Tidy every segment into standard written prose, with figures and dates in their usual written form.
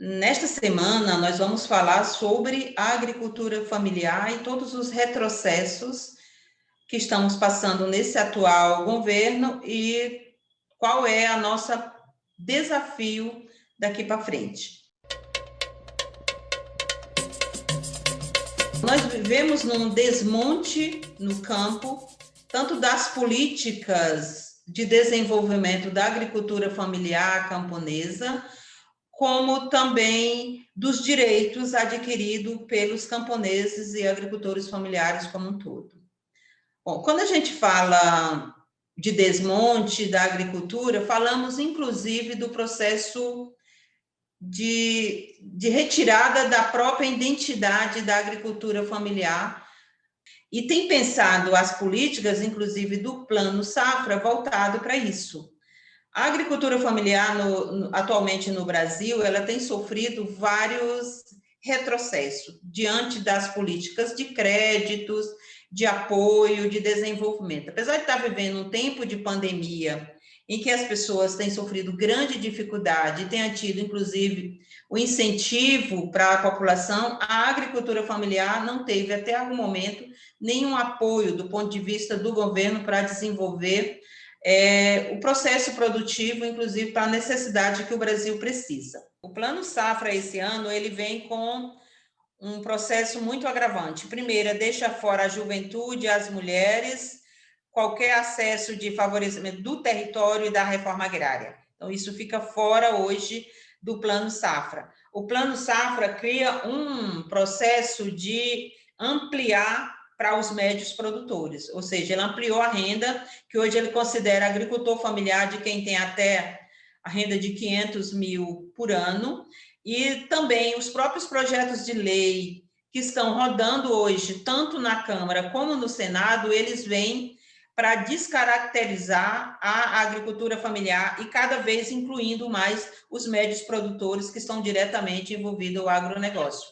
Nesta semana, nós vamos falar sobre a agricultura familiar e todos os retrocessos que estamos passando nesse atual governo e qual é a nossa desafio daqui para frente. Nós vivemos num desmonte no campo, tanto das políticas de desenvolvimento da agricultura familiar camponesa, como também dos direitos adquiridos pelos camponeses e agricultores familiares como um todo. Bom, quando a gente fala de desmonte da agricultura, falamos inclusive do processo de retirada da própria identidade da agricultura familiar e tem pensado as políticas, inclusive do Plano Safra, voltado para isso. A agricultura familiar, atualmente no Brasil, ela tem sofrido vários retrocessos diante das políticas de créditos, de apoio, de desenvolvimento. Apesar de estar vivendo um tempo de pandemia, em que as pessoas têm sofrido grande dificuldade, e tenham tido, inclusive, o incentivo para a população, a agricultura familiar não teve, até algum momento, nenhum apoio do ponto de vista do governo para desenvolver o processo produtivo, inclusive para a necessidade que o Brasil precisa. O Plano Safra, esse ano, ele vem com um processo muito agravante. Primeiro, deixa fora a juventude, as mulheres, qualquer acesso de favorecimento do território e da reforma agrária. Então, isso fica fora hoje do Plano Safra. O Plano Safra cria um processo de ampliar para os médios produtores, ou seja, ele ampliou a renda, que hoje ele considera agricultor familiar de quem tem até a renda de 500 mil por ano, e também os próprios projetos de lei que estão rodando hoje, tanto na Câmara como no Senado, eles vêm para descaracterizar a agricultura familiar e cada vez incluindo mais os médios produtores que estão diretamente envolvidos no agronegócio.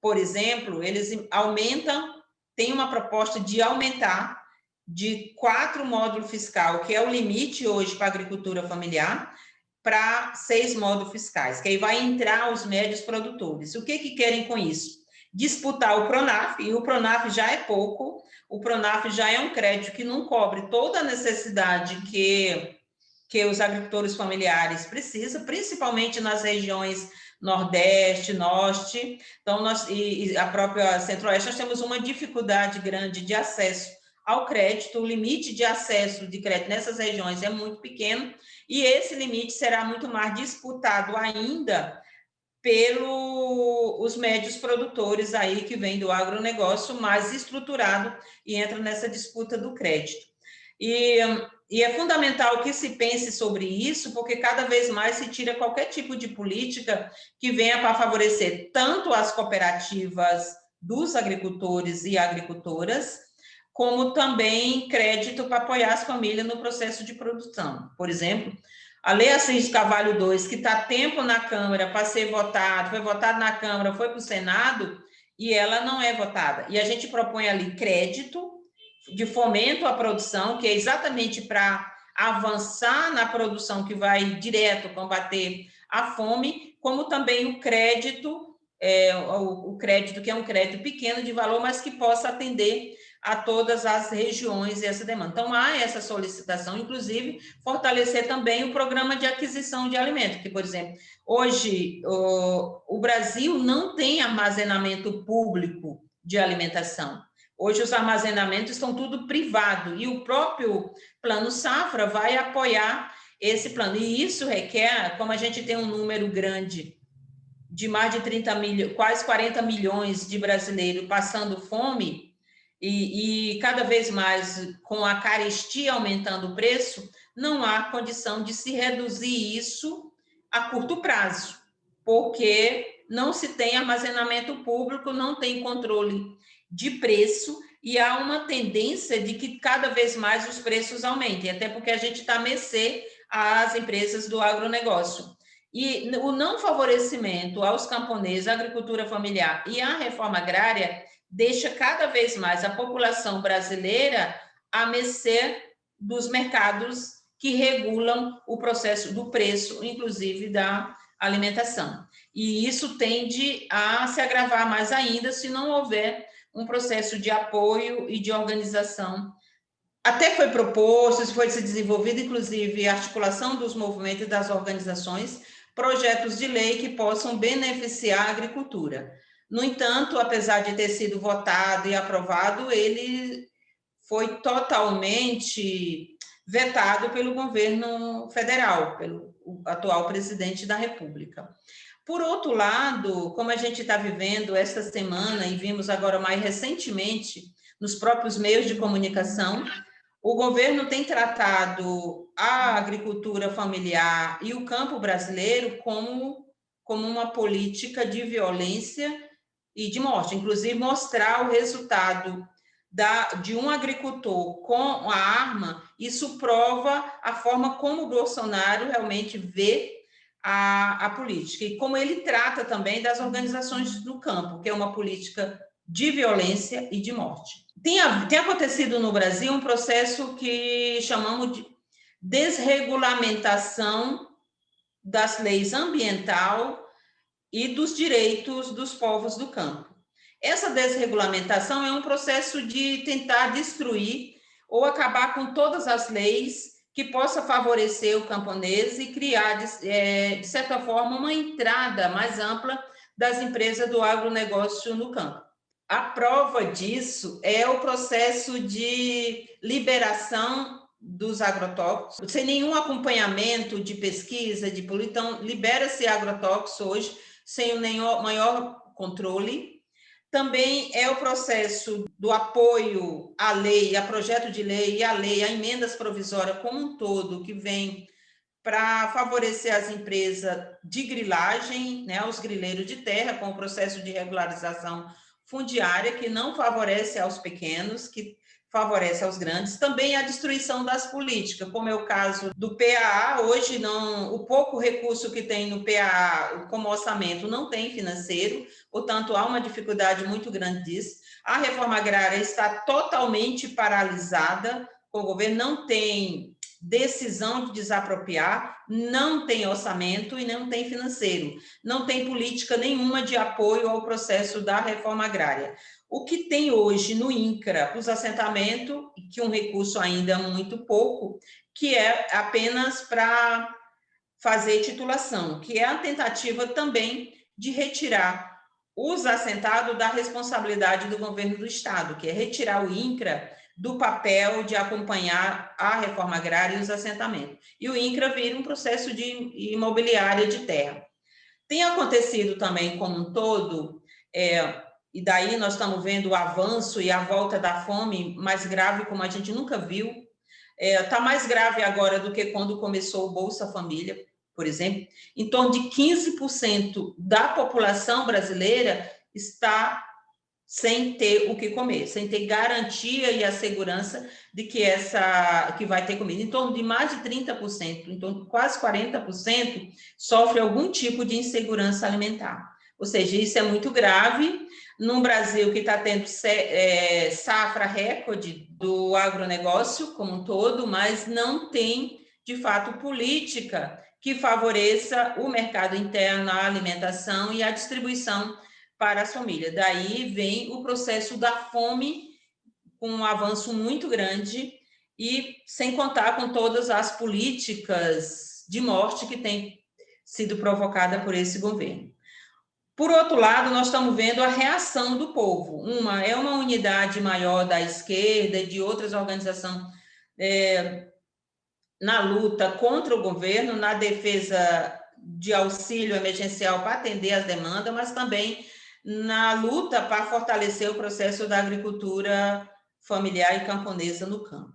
Por exemplo, eles aumentam, tem uma proposta de aumentar de 4 módulos fiscal, que é o limite hoje para a agricultura familiar, para 6 módulos fiscais, que aí vai entrar os médios produtores. O que querem com isso? Disputar o Pronaf, e o Pronaf já é pouco, o Pronaf já é um crédito que não cobre toda a necessidade que os agricultores familiares precisam, principalmente nas regiões Nordeste, Norte, então e a própria Centro-Oeste, nós temos uma dificuldade grande de acesso ao crédito, o limite de acesso de crédito nessas regiões é muito pequeno, e esse limite será muito mais disputado ainda pelos médios produtores aí que vêm do agronegócio mais estruturado e entra nessa disputa do crédito. E é fundamental que se pense sobre isso, porque cada vez mais se tira qualquer tipo de política que venha para favorecer tanto as cooperativas dos agricultores e agricultoras, como também crédito para apoiar as famílias no processo de produção. Por exemplo, a Lei Assis Carvalho 2, que está tempo na Câmara para ser votada, foi votada na Câmara, foi para o Senado, e ela não é votada. E a gente propõe ali crédito de fomento à produção, que é exatamente para avançar na produção que vai direto combater a fome, como também o crédito, o crédito que é um crédito pequeno de valor, mas que possa atender a todas as regiões e essa demanda. Então, há essa solicitação, inclusive, fortalecer também o programa de aquisição de alimentos, que, por exemplo, hoje o Brasil não tem armazenamento público de alimentação. Hoje os armazenamentos estão tudo privado e o próprio Plano Safra vai apoiar esse plano. E isso requer, como a gente tem um número grande de mais de 30 milhões, quase 40 milhões de brasileiros passando fome, e cada vez mais com a carestia aumentando o preço, não há condição de se reduzir isso a curto prazo, porque não se tem armazenamento público, não tem controle de preço e há uma tendência de que cada vez mais os preços aumentem, até porque a gente está a mercê às empresas do agronegócio. E o não favorecimento aos camponeses, à agricultura familiar e à reforma agrária deixa cada vez mais a população brasileira à mercê dos mercados que regulam o processo do preço, inclusive da alimentação. E isso tende a se agravar mais ainda se não houver um processo de apoio e de organização. Até foi proposto, foi se desenvolvido, inclusive, a articulação dos movimentos e das organizações, projetos de lei que possam beneficiar a agricultura. No entanto, apesar de ter sido votado e aprovado, ele foi totalmente vetado pelo governo federal, pelo atual presidente da República. Por outro lado, como a gente está vivendo esta semana e vimos agora mais recentemente nos próprios meios de comunicação, o governo tem tratado a agricultura familiar e o campo brasileiro como uma política de violência e de morte. Inclusive, mostrar o resultado de um agricultor com a arma, isso prova a forma como o Bolsonaro realmente vê a política e como ele trata também das organizações do campo, que é uma política de violência e de morte. Tem acontecido no Brasil um processo que chamamos de desregulamentação das leis ambiental e dos direitos dos povos do campo. Essa desregulamentação é um processo de tentar destruir ou acabar com todas as leis que possa favorecer o camponês e criar, de certa forma, uma entrada mais ampla das empresas do agronegócio no campo. A prova disso é o processo de liberação dos agrotóxicos, sem nenhum acompanhamento de pesquisa, de poluição. Então, libera-se agrotóxicos hoje, sem o maior controle. Também é o processo do apoio à lei, a projeto de lei e à lei, a emendas provisórias como um todo, que vem para favorecer as empresas de grilagem, né, os grileiros de terra, com o processo de regularização fundiária, que não favorece aos pequenos, que favorece aos grandes. Também a destruição das políticas, como é o caso do PAA. Hoje, o pouco recurso que tem no PAA como orçamento não tem financeiro, portanto, há uma dificuldade muito grande disso. A reforma agrária está totalmente paralisada, o governo não tem decisão de desapropriar, não tem orçamento e não tem financeiro, não tem política nenhuma de apoio ao processo da reforma agrária. O que tem hoje no INCRA, os assentamentos, que é um recurso ainda muito pouco, que é apenas para fazer titulação, que é a tentativa também de retirar os assentados da responsabilidade do governo do Estado, que é retirar o INCRA do papel de acompanhar a reforma agrária e os assentamentos. E o INCRA vira um processo de imobiliária de terra. Tem acontecido também, como um todo, e daí nós estamos vendo o avanço e a volta da fome mais grave, como a gente nunca viu. Está mais grave agora do que quando começou o Bolsa Família, por exemplo. Em torno de 15% da população brasileira está sem ter o que comer, sem ter garantia e a segurança de que vai ter comida. Em torno de mais de 30%, em torno de quase 40%, sofre algum tipo de insegurança alimentar. Ou seja, isso é muito grave num Brasil que está tendo safra recorde do agronegócio como um todo, mas não tem, de fato, política que favoreça o mercado interno, a alimentação e a distribuição para as famílias. Daí vem o processo da fome, com um avanço muito grande, e sem contar com todas as políticas de morte que têm sido provocadas por esse governo. Por outro lado, nós estamos vendo a reação do povo. Uma unidade maior da esquerda e de outras organizações na luta contra o governo, na defesa de auxílio emergencial para atender as demandas, mas também na luta para fortalecer o processo da agricultura familiar e camponesa no campo,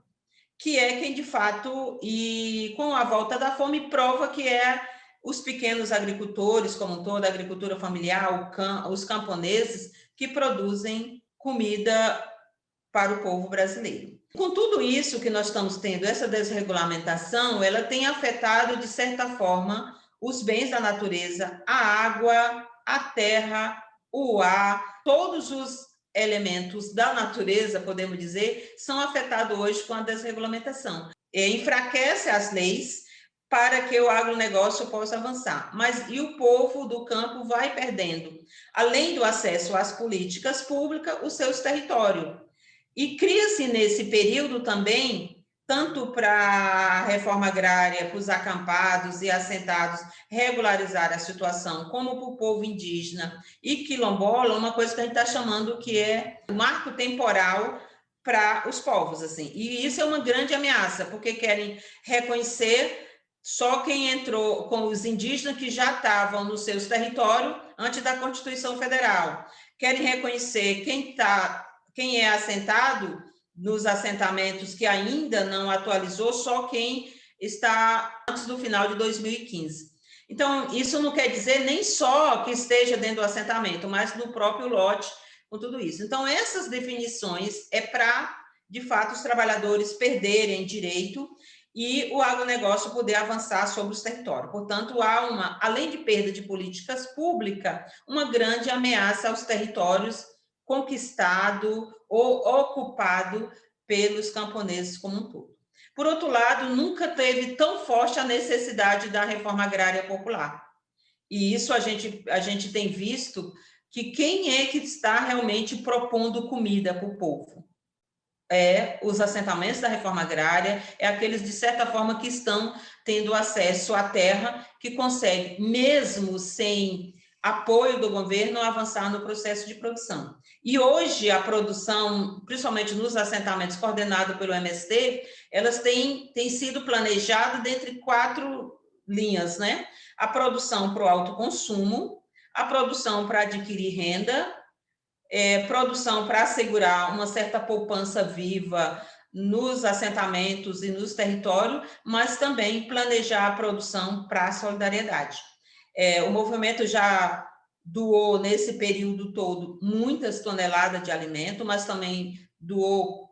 que é quem, de fato, e com a volta da fome, prova que os pequenos agricultores, como toda a agricultura familiar, os camponeses, que produzem comida para o povo brasileiro. Com tudo isso que nós estamos tendo, essa desregulamentação, ela tem afetado, de certa forma, os bens da natureza, a água, a terra, o ar, todos os elementos da natureza, podemos dizer, são afetados hoje com a desregulamentação. Enfraquece as leis, para que o agronegócio possa avançar. Mas e o povo do campo vai perdendo, além do acesso às políticas públicas, os seus territórios. E cria-se nesse período também, tanto para a reforma agrária, para os acampados e assentados regularizar a situação, como para o povo indígena e quilombola, uma coisa que a gente está chamando que é o marco temporal para os povos, assim. E isso é uma grande ameaça, porque querem reconhecer só quem entrou com os indígenas que já estavam nos seus territórios antes da Constituição Federal. Querem reconhecer quem é assentado nos assentamentos que ainda não atualizou, só quem está antes do final de 2015. Então, isso não quer dizer nem só que esteja dentro do assentamento, mas no próprio lote, com tudo isso. Então, essas definições é para, de fato, os trabalhadores perderem direito e o agronegócio poder avançar sobre os territórios. Portanto, há além de perda de políticas públicas, uma grande ameaça aos territórios conquistado ou ocupado pelos camponeses como um todo. Por outro lado, nunca teve tão forte a necessidade da reforma agrária popular. E isso a gente tem visto que quem é que está realmente propondo comida para o povo? Os assentamentos da reforma agrária, aqueles, de certa forma, que estão tendo acesso à terra, que conseguem, mesmo sem apoio do governo, avançar no processo de produção. E hoje a produção, principalmente nos assentamentos coordenados pelo MST, elas têm sido planejadas dentre 4 linhas, né? A produção para o autoconsumo, a produção para adquirir renda, produção para assegurar uma certa poupança viva nos assentamentos e nos territórios, mas também planejar a produção para a solidariedade. O movimento já doou, nesse período todo, muitas toneladas de alimento, mas também doou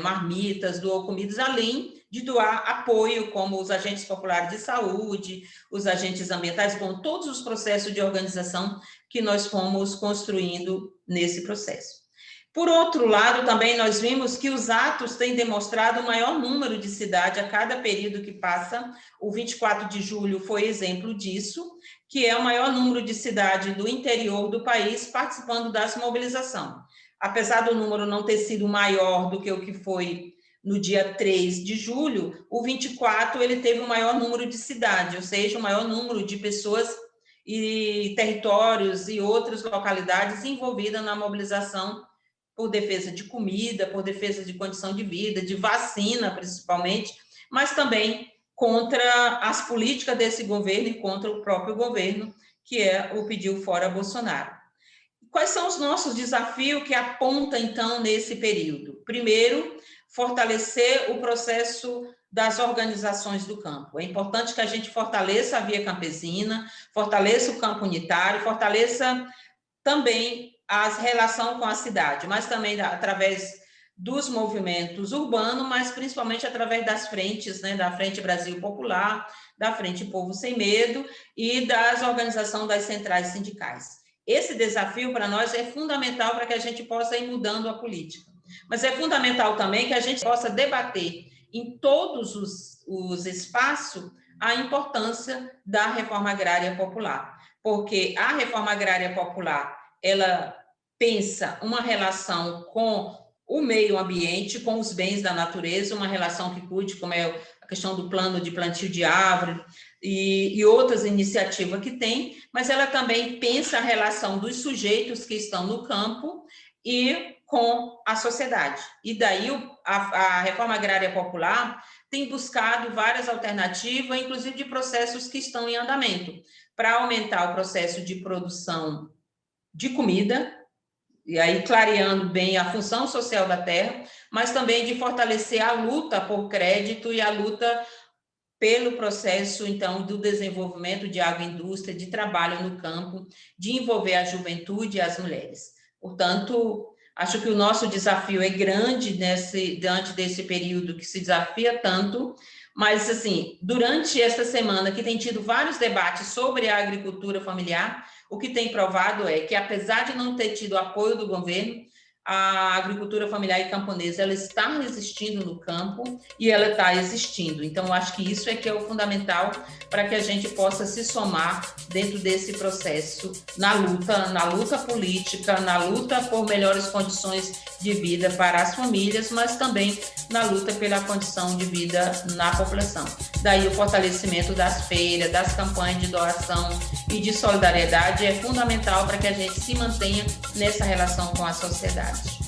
marmitas, doou comidas, além de doar apoio, como os agentes populares de saúde, os agentes ambientais, com todos os processos de organização que nós fomos construindo nesse processo. Por outro lado, também nós vimos que os atos têm demonstrado o maior número de cidades a cada período que passa. O 24 de julho foi exemplo disso, que é o maior número de cidades do interior do país participando das mobilizações. Apesar do número não ter sido maior do que o que foi no dia 3 de julho, o 24 ele teve o maior número de cidades, ou seja, o maior número de pessoas e territórios e outras localidades envolvidas na mobilização por defesa de comida, por defesa de condição de vida, de vacina, principalmente, mas também contra as políticas desse governo e contra o próprio governo, que é o Pediu Fora Bolsonaro. Quais são os nossos desafios que aponta, então, nesse período? Primeiro, fortalecer o processo das organizações do campo. É importante que a gente fortaleça a via campesina, fortaleça o campo unitário, fortaleça também a relação com a cidade, mas também através dos movimentos urbanos, mas principalmente através das frentes, né, da Frente Brasil Popular, da Frente Povo Sem Medo e das organizações das centrais sindicais. Esse desafio para nós é fundamental para que a gente possa ir mudando a política. Mas é fundamental também que a gente possa debater em todos os espaços a importância da reforma agrária popular, porque a reforma agrária popular, ela pensa uma relação com o meio ambiente, com os bens da natureza, uma relação que cuide, como é a questão do plano de plantio de árvore e outras iniciativas que tem, mas ela também pensa a relação dos sujeitos que estão no campo e com a sociedade. E daí a reforma agrária popular tem buscado várias alternativas, inclusive de processos que estão em andamento, para aumentar o processo de produção de comida, e aí clareando bem a função social da terra, mas também de fortalecer a luta por crédito e a luta pelo processo, então, do desenvolvimento de agroindústria, de trabalho no campo, de envolver a juventude e as mulheres. Portanto, acho que o nosso desafio é grande diante desse período que se desafia tanto, mas, assim, durante esta semana que tem tido vários debates sobre a agricultura familiar, o que tem provado é que, apesar de não ter tido apoio do governo, a agricultura familiar e camponesa, ela está resistindo no campo e ela está existindo. Então, eu acho que isso é que é o fundamental para que a gente possa se somar dentro desse processo na luta política, na luta por melhores condições de vida para as famílias, mas também na luta pela condição de vida na população. Daí o fortalecimento das feiras, das campanhas de doação e de solidariedade é fundamental para que a gente se mantenha nessa relação com a sociedade.